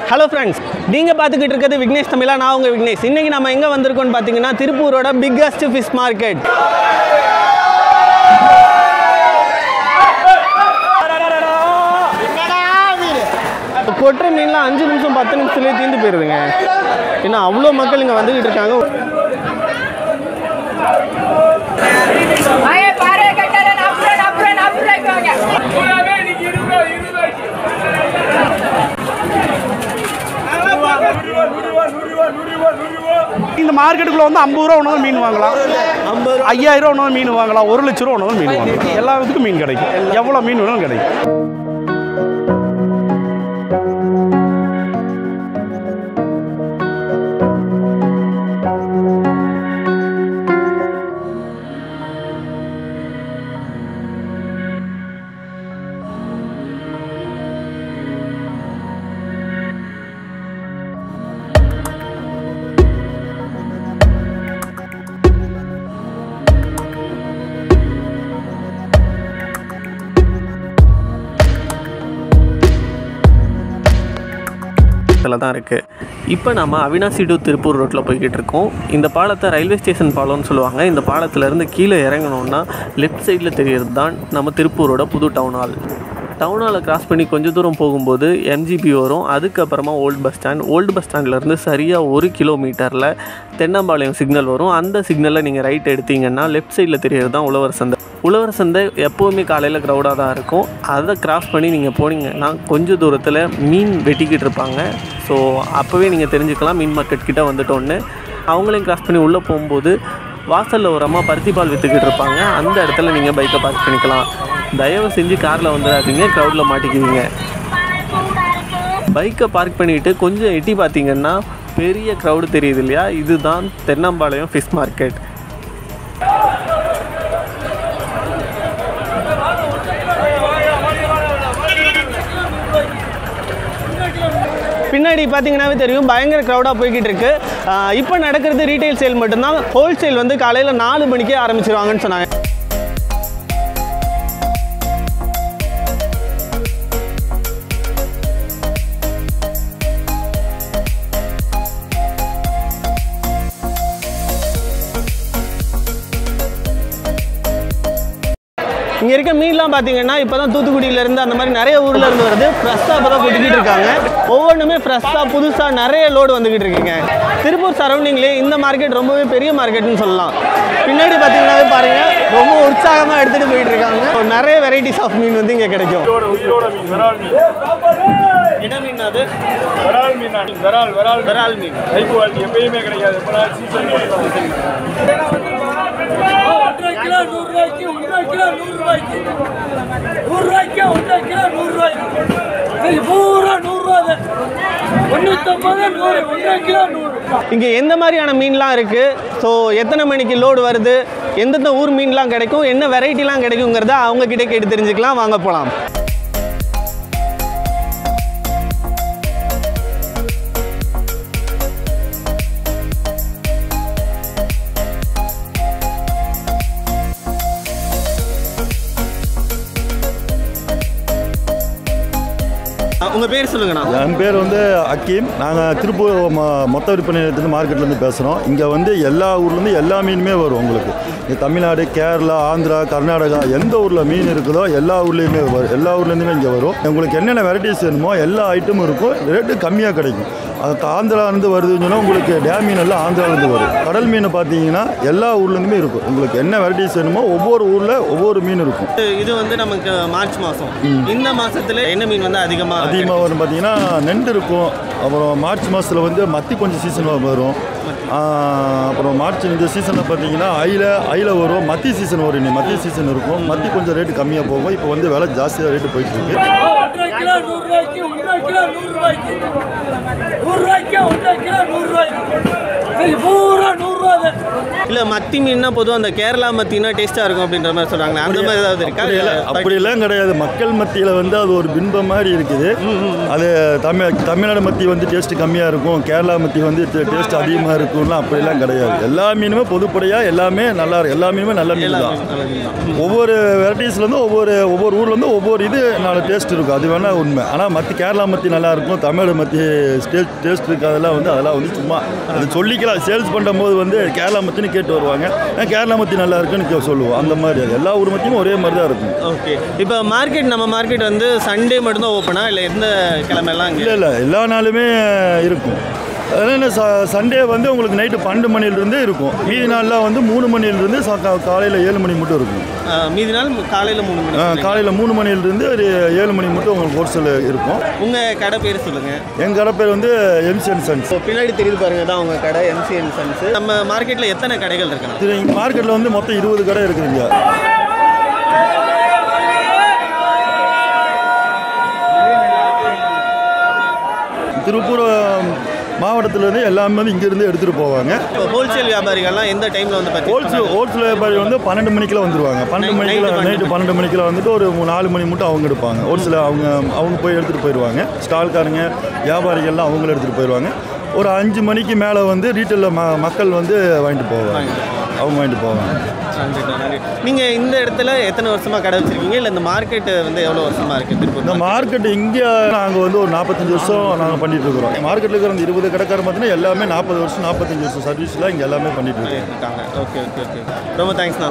Hello friends, நீங்கள் பார்த்துக்கிட்டு இருக்கிறது விக்னேஷ் தமிழா. நான் உங்கள் விக்னேஷ். இன்றைக்கி நம்ம எங்கே வந்திருக்கோம்னு பார்த்தீங்கன்னா திருப்பூரோட பிக்கஸ்ட் ஃபிஷ் மார்க்கெட். கொட்டுற மீன்லாம் 5 நிமிஷம் 10 நிமிஷத்துலேயே தீர்ந்து போயிருதுங்க. ஏன்னா அவ்வளோ மக்கள் இங்கே வந்துக்கிட்டு இருக்காங்க. இந்த மார்க்கெட்டுக்குள்ள வந்து 50 ரூபா உணவு மீன் வாங்கலாம், 5000 உணவு மீன் வாங்கலாம், 1 லட்ச ரூபா உணவு மீன் வாங்கலாம். எல்லா விதத்துக்கும் மீன் கிடைக்கும், எவ்வளோ மீன் வேணாலும் கிடைக்கும். தான் இருக்குது. இப்போ நம்ம அவினாசி டு திருப்பூர் ரோட்டில் போய்கிட்டு இருக்கோம். இந்த பாலத்தை ரயில்வே ஸ்டேஷன் பாலம்னு சொல்லுவாங்க. இந்த பாலத்திலேருந்து கீழே இறங்கணுன்னா லெஃப்ட் சைடில் தெரியறது தான் நம்ம திருப்பூரோட புது டவுன் ஹால். டவுன் ஹாலை கிராஸ் பண்ணி கொஞ்சம் தூரம் போகும்போது எம்ஜிபி வரும். அதுக்கப்புறமா old bus stand. Old bus ஸ்டாண்ட்லேருந்து சரியாக 1 கிலோமீட்டரில் தென்னம்பாளையம் சிக்னல் வரும். அந்த சிக்னலில் நீங்கள் ரைட் எடுத்தீங்கன்னா லெஃப்ட் சைடில் தெரியறது தான் உழவர் சந்தை. உழவர் சந்தை எப்போவுமே காலையில் க்ரௌடாக தான் இருக்கும். அதை கிராஸ் பண்ணி நீங்கள் போனீங்கன்னா கொஞ்சம் தூரத்தில் மீன் வெட்டிக்கிட்டு இருப்பாங்க. ஸோ அப்போவே நீங்கள் தெரிஞ்சுக்கலாம் மீன் மார்க்கெட் கிட்டே வந்துட்டோன்னு. அவங்களையும் கிராஸ் பண்ணி உள்ளே போகும்போது வாசலில் ஓரமாக பருத்திப்பால் விற்றுக்கிட்டு இருப்பாங்க. அந்த இடத்துல நீங்கள் பைக்கை பார்க் பண்ணிக்கலாம். தயவு செஞ்சு காரில் வந்துடாதீங்க, க்ரௌடில் மாட்டிக்குவீங்க. பைக்கை பார்க் பண்ணிவிட்டு கொஞ்சம் எட்டி பார்த்தீங்கன்னா பெரிய க்ரௌடு தெரியுது இல்லையா? இதுதான் தென்னம்பாளையம் ஃபிஷ் மார்க்கெட். பின்னாடி பார்த்தீங்கன்னாவே தெரியும், பயங்கர க்ரௌடாக போய்கிட்டு இருக்கு. இப்போ நடக்கிறது ரீட்டைல் சேல் மட்டும்தான். ஹோல்சேல் வந்து காலையில் 4 மணிக்கே ஆரம்பிச்சிருவாங்கன்னு சொன்னாங்க. இங்கே இருக்க மீன்லாம் பார்த்தீங்கன்னா இப்போ தான் தூத்துக்குடியிலேருந்து அந்த மாதிரி நிறைய ஊரில் இருந்து வருது. ஃப்ரெஷ்ஷாக இப்போ தான் கொட்டிக்கிட்டு இருக்காங்க. ஒவ்வொன்றுமே ஃப்ரெஷ்ஷாக புதுசாக நிறைய லோடு வந்துக்கிட்டு இருக்குங்க. திருப்பூர் சரௌண்டிங்லேயே இந்த மார்க்கெட் ரொம்பவே பெரிய மார்க்கெட்னு சொல்லலாம். பின்னாடி பார்த்தீங்கன்னாவே பாருங்கள், ரொம்ப உற்சாகமாக எடுத்துகிட்டு போயிட்டு இருக்காங்க. நிறைய வெரைட்டிஸ் ஆஃப் மீன் வந்து இங்கே கிடைக்கும். என்ன மீன் அது? விரால் மீன். எப்பயுமே கிடைக்காது. இங்கே எந்த மாதிரியான மீன்லாம் இருக்குது, ஸோ எத்தனை மணிக்கு லோடு வருது, எந்தெந்த ஊர் மீன்லாம் கிடைக்கும், என்ன வெரைட்டிலாம் கிடைக்குங்கிறத அவங்கக்கிட்ட கேட்டு தெரிஞ்சுக்கலாம். வாங்க போகலாம். உங்கள் பேர் சொல்லுங்கண்ணா. என் பேர் வந்து அக்கீம். நாங்கள் திருப்பூர் மொத்த விற்பனை நிலையத்துலேருந்து மார்க்கெட்லேருந்து பேசுகிறோம். இங்கே வந்து எல்லா ஊர்லேருந்து எல்லா மீனுமே வரும். உங்களுக்கு இங்கே தமிழ்நாடு, கேரளா, ஆந்திரா, கர்நாடகா எந்த ஊரில் மீன் இருக்குதோ எல்லா ஊர்லேயுமே வரும். எல்லா ஊர்லேருந்துமே இங்கே வரும். உங்களுக்கு என்னென்ன வெரைட்டிஸ் வேணுமோ எல்லா ஐட்டமும் இருக்கும். ரேட்டு கம்மியாக கிடைக்கும். அது ஆந்திராலேருந்து வருதுன்னு சொன்னால் உங்களுக்கு டேம் மீன் எல்லாம் ஆந்திராலேருந்து வரும். கடல் மீன் பார்த்தீங்கன்னா எல்லா ஊர்லேருந்துமே இருக்கும். உங்களுக்கு என்ன வெரைட்டிஸ் வேணுமோ ஒவ்வொரு ஊரில் ஒவ்வொரு மீன் இருக்கும். இது வந்து நமக்கு மார்ச் மாதம். இந்த மாதத்தில் என்ன மீன் வந்து அதிகமாக வரும் பார்த்தீங்கன்னா நெண்டு இருக்கும். அப்புறம் மார்ச் மாதத்தில் வந்து மத்தி கொஞ்சம் சீசன் வரும். அப்புறம் மார்ச் இந்த சீசனில் பார்த்தீங்கன்னா அயில வரும். மத்தி சீசன் வரும். இன்னும் மத்தி சீசன் இருக்கும். மத்தி கொஞ்சம் ரேட்டு கம்மியாக போகும். இப்போ வந்து விலை ஜாஸ்தியாக ரேட்டு போயிட்டு இருக்கு. இல்லை மத்தி மீன்னா பொதுவாக அந்த கேரளா மத்தினா டேஸ்ட்டாக இருக்கும் அப்படின்ற மாதிரி சொல்கிறாங்க. அந்த மாதிரி ஏதாவது இருக்கா? அப்படியெல்லாம் கிடையாது. மக்கள் மத்தியில் வந்து அது ஒரு பின்பம் மாதிரி இருக்குது. அது தமிழ்நாடு மத்தி வந்து டேஸ்ட்டு கம்மியாக இருக்கும், கேரளா மத்தி வந்து டேஸ்ட் அதிகமாக இருக்கும்லாம் அப்படிலாம் கிடையாது. எல்லா மீனுமே பொதுப்படையாக எல்லாமே நல்லா இருக்கும். எல்லா மீனுமே நல்ல மீன் தான். ஒவ்வொரு வெரைட்டிஸ்லேருந்து ஒவ்வொரு ஊர்லேருந்து ஒவ்வொரு இது நல்ல டேஸ்ட் இருக்கும். அது வேணால் உண்மை. ஆனால் மத்தி கேரளா மத்தி நல்லாயிருக்கும், தமிழ்நாடு மத்தி டேஸ்ட் இருக்குது. அதெல்லாம் வந்து சும்மா அது சொல்லிக்கலாம். சேல்ஸ் பண்ணும்போது வந்து கேரளா மத்தின்னு கேட்டு வருவாங்க. கேரளா மத்தி நல்லா இருக்குன்னு சொல்லுவோம். அந்த மாதிரி எல்லா ஊர் மத்தியும் ஒரே மாதிரி தான் இருக்கும். ஓகே. இப்போ நம்ம மார்க்கெட் வந்து சண்டே மட்டும்தான் ஓப்பனா இல்லை எந்த கிழமைலாம்? இல்லை எல்லா நாளுமே இருக்கும். அதனால் சண்டே வந்து உங்களுக்கு நைட்டு 12 மணிலேருந்து இருக்கும். மீதி நாளில் வந்து 3 மணிலேருந்து காலையில் 7 மணி மட்டும் இருக்கும். மீதி நாள் காலையில் 3 மணி. காலையில் 3 மணிலேருந்து ஒரு 7 மணி மட்டும் உங்களுக்கு ஹோல்சேல் இருக்கும். உங்கள் கடை பேர் சொல்லுங்கள். எங்கள் கடை பேர் வந்து MC & Sons. பின்னாடி தெரியுது பாருங்க, தான் உங்கள் கடை MC & Sons. நம்ம மார்க்கெட்டில் எத்தனை கடைகள் இருக்குண்ணா? மார்க்கெட்டில் வந்து மொத்தம் 20 கடை இருக்குதுங்க. திருப்பூர் மாவட்டத்திலேருந்து எல்லாமே வந்து இங்கேருந்து எடுத்துகிட்டு போவாங்க. ஹோல்சேல் வியாபாரிகள்லாம் எந்த டைமில் வந்து ஹோல்சேல் வியாபாரி வந்து 12 மணிக்கெலாம் வந்துடுவாங்க. 12 மணிக்கெலாம் நைட்டு 12 மணிக்கெலாம் வந்துட்டு ஒரு 4 மணி மட்டும் அவங்க எடுப்பாங்க. ஹோல்சேல் அவங்க போய் எடுத்துகிட்டு போயிடுவாங்க. ஸ்டால்காரங்க வியாபாரிகள்லாம் அவங்களும் எடுத்துகிட்டு போயிடுவாங்க. ஒரு 5 மணிக்கு மேலே வந்து ரீட்டெயிலில் மக்கள் வந்து வாங்கிட்டு போவாங்க. அவங்க வாங்கிட்டு போவாங்க. நீங்கள் இந்த இடத்துல எத்தனை வருஷமாக கடை வச்சுருக்கீங்க? இல்லை இந்த மார்க்கெட்டு வந்து எவ்வளோ வருஷமாக இருக்குது? இந்த மார்க்கெட்டு இங்கே நாங்கள் வந்து ஒரு 45 வருஷம் நாங்கள் பண்ணிகிட்டு இருக்கிறோம். மார்க்கெட்டில் இருக்கிற அந்த 20 கடைக்காரர் பார்த்தீங்கன்னா எல்லாமே 40 வருஷம் 45 வருஷம் சர்வீஸ்லாம் இங்கே எல்லாமே பண்ணிட்டு இருக்காங்க. ஓகே. ரொம்ப தேங்க்ஸ்ண்ணா.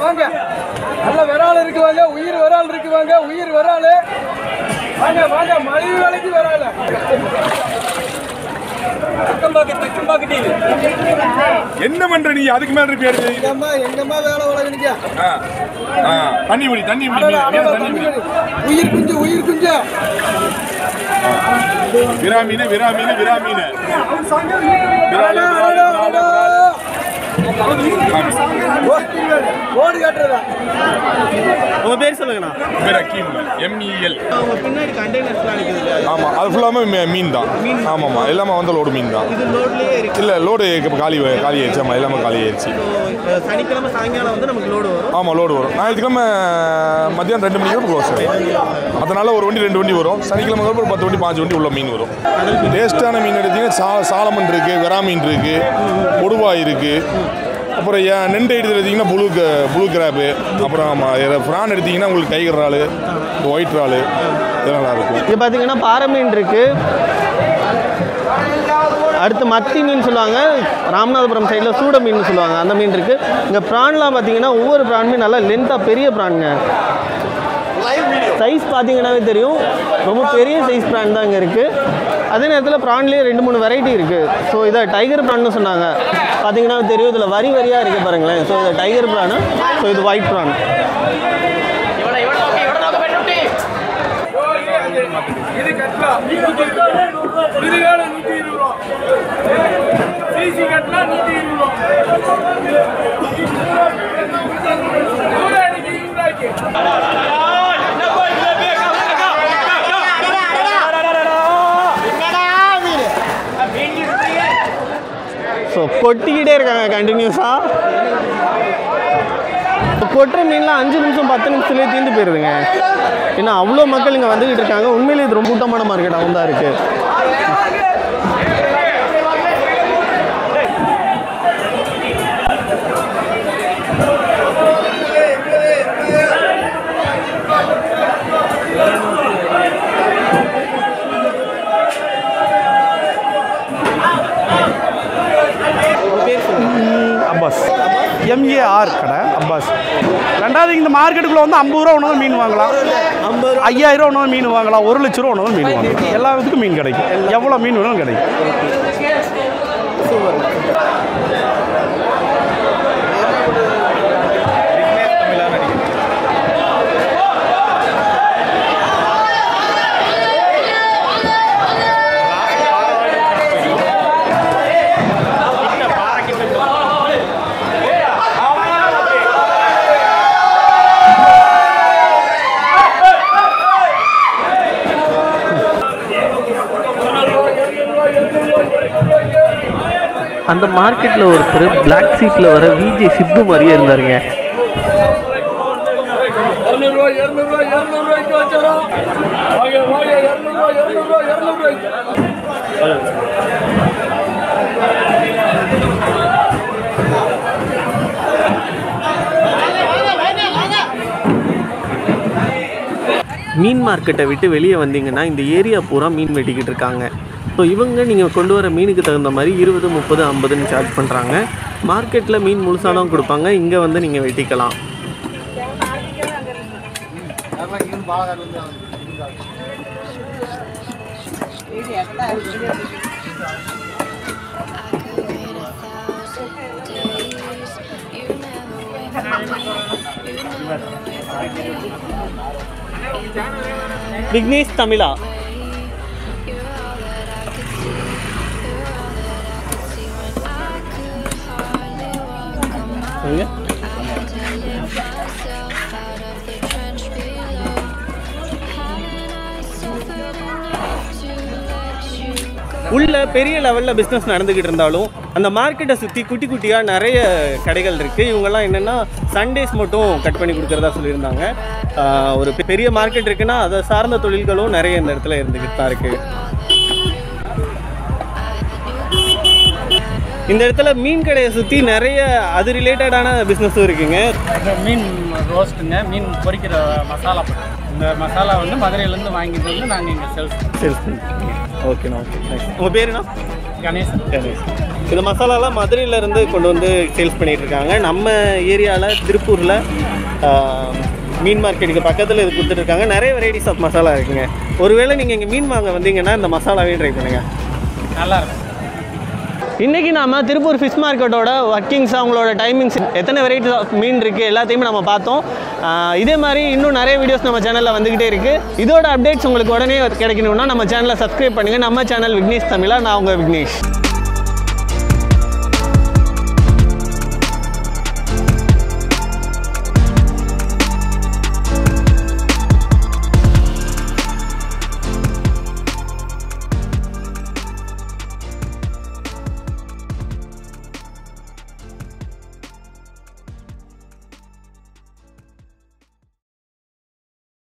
வாங்க நல்ல விரால் இருக்கு. வாங்க உயிர் விரால் இருக்கு. வாங்க உயிர் விரால். வாங்க மலிவு விலைக்கு விரால். என்ன பண்ற நீ? அதுக்கு மேல பேரு எங்கம்மா வேலை உலகனிக்க தண்ணி முடி உயிர் குஞ்சு விராமீன் ஓடு காட்டுறதா? உங்கள் பேர் சொல்லுங்கண்ணா. பேர் அக்கீம், MEL. அவங்க பின்னாடி கண்டெய்னர்ஸ்லாம் நிற்குது. ஆமாம், அது ஃபுல்லாமே மீன் தான். ஆமாம்மா, எல்லாமே வந்து லோடு மீன் தான். இது லோட்லேயே இருக்கு. இல்லை, லோடு காலி ஆயிடுச்சு. ஆமாம், எல்லாமே காலி ஆயிடுச்சு. சனிக்கிழமை சாயங்காலம் வந்து நமக்கு லோடு வரும். ஆமாம், லோடு வரும். ஞாயிற்றுக்கிழமை மத்தியானம் 2 மணிக்கு க்ளோஸ் ஆகும். அதனால் ஒரு வண்டி 2 வண்டி வரும். சனிக்கிழமை ஒரு 10 வண்டி 5 வண்டி உள்ள மீன் வரும். டேஸ்ட்டான மீன் எடுத்தீங்கன்னா சாலமன் இருக்குது, வெரா மீன் இருக்குது, கொடுவாய் இருக்குது. அப்புறம் நெண்டு எடுத்துக்கிட்டிங்கன்னா புளு கிராப்பு. அப்புறம் ஃப்ரான் எடுத்திங்கன்னா உங்களுக்கு டைகர் இறால், ஒயிட் இறால் இதெல்லாம் நல்லாயிருக்கும். இது பார்த்தீங்கன்னா பாறை மீன் இருக்குது. அடுத்து மத்தி மீன் சொல்லுவாங்க. ராமநாதபுரம் சைடில் சூட மீன் சொல்லுவாங்க, அந்த மீன் இருக்குது. இங்கே ப்ரான்லாம் பார்த்தீங்கன்னா ஒவ்வொரு ப்ரானுமே நல்லா லென்த்தாக பெரிய ப்ரானுங்க. சைஸ் பார்த்தீங்கன்னாவே தெரியும், ரொம்ப பெரிய சைஸ் ப்ரான் தான் இங்கே இருக்குது. அதே நேரத்தில் ப்ரான்லேயே 2-3 வெரைட்டி இருக்குது. ஸோ இதை டைகர் ப்ரான்னு சொன்னாங்க. பார்த்தீங்கன்னா தெரியும், இதில் வரியாக இருக்குது பாருங்களேன். ஸோ இதை டைகர் ப்ரானு, ஸோ இது ஒயிட் ப்ரான். ஸோ கொட்டிக்கிட்டே இருக்காங்க கண்டினியூஸாக. கொட்டுற மீன்லாம் 5 நிமிஷம் 10 நிமிஷத்துலேயே தீர்ந்து போயிடுதுங்க. ஏன்னா அவ்வளோ மக்கள் இங்கே வந்துக்கிட்டு இருக்காங்க. உண்மையிலேயே இது ரொம்ப கூட்டமான மார்க்கெட்டாகவும் தான் இருக்குது. அப்பாஸ், MEAR கடை அப்பாஸ். ரெண்டாவது இந்த மார்க்கெட்டுக்குள்ளே வந்து 50 ரூபா ஒன்று மீன் வாங்கலாம், 5000 ஒன்று மீன் வாங்கலாம், 1 லட்ச ரூபா ஒன்று மீன் வாங்கலாம். எல்லா விதத்துக்கும் மீன் கிடைக்கும். எவ்வளோ மீன் வேணாலும் கிடைக்கும். சூப்பர். அந்த மார்க்கெட்டில் ஒருத்தர் பிளாக் சீட்டில் வர விஜே சிப்பு மாதிரியே இருந்தாருங்க. மீன் மார்க்கெட்டை விட்டு வெளியே வந்தீங்கன்னா இந்த ஏரியா பூரா மீன் வெட்டிக்கிட்டு இருக்காங்க. ஸோ இவங்க நீங்கள் கொண்டு வர மீனுக்கு தகுந்த மாதிரி 20, 30, 50ன்னு சார்ஜ் பண்ணுறாங்க. மார்க்கெட்டில் மீன் முழுசாக தான் கொடுப்பாங்க. இங்கே வந்து நீங்கள் வெட்டிக்கலாம். விக்னேஷ் தமிழா. உள்ள பெரிய லெவலில் பிஸ்னஸ் நடந்துக்கிட்டு இருந்தாலும் அந்த மார்க்கெட்டை சுற்றி குட்டி குட்டியாக நிறைய கடைகள் இருக்குது. இவங்கெல்லாம் என்னென்னா சண்டேஸ் மட்டும் கட் பண்ணி கொடுக்குறதா சொல்லியிருந்தாங்க. ஒரு பெரிய மார்க்கெட் இருக்குன்னா அதை சார்ந்த தொழில்களும் நிறைய இந்த இடத்துல இருந்துக்கிட்டு தான் இருக்குது. இந்த இடத்துல மீன் கடையை சுற்றி நிறைய அது ரிலேட்டடான பிஸ்னஸும் இருக்குங்க. மீன் ரோஸ்ட்டுங்க, மீன் பொரிக்கிற மசாலா. இந்த மசாலா வந்து மதுரையிலேருந்து வாங்கிட்டு வந்து நாங்கள் இங்கே சேல்ஸ் பண்ணுறோம். ஓகேண்ணா, ஓகே. உங்கள் பேருண்ணா? கணேசன். இந்த மசாலாலாம் மதுரையிலேருந்து கொண்டு வந்து சேல்ஸ் பண்ணிகிட்டு இருக்காங்க. நம்ம ஏரியாவில் திருப்பூரில் மீன் மார்க்கெட்டுக்கு பக்கத்தில் இது கொடுத்துட்ருக்காங்க. நிறைய வெரைட்டிஸ் ஆஃப் மசாலா இருக்குங்க. ஒருவேளை நீங்கள் இங்கே மீன் வாங்க வந்தீங்கன்னா இந்த மசாலாவே ட்ரை பண்ணுங்கள், நல்லாயிருக்கும். இன்றைக்கி நாம் திருப்பூர் ஃபிஷ் மார்க்கெட்டோட ஒர்க்கிங்ஸ், அவங்களோட டைமிங்ஸ், எத்தனை வெரைட்டிஸ் ஆஃப் மீன் இருக்குது எல்லாத்தையுமே நம்ம பார்த்தோம். இதே மாதிரி இன்னும் நிறைய வீடியோஸ் நம்ம சேனலில் வந்துக்கிட்டே இருக்குது. இதோட அப்டேட்ஸ் உங்களுக்கு உடனே கிடைக்கணும்னா நம்ம சேனலை சப்ஸ்கிரைப் பண்ணுங்கள். நம்ம சேனல் விக்னேஷ் தமிழா. நான் உங்கள் விக்னேஷ்.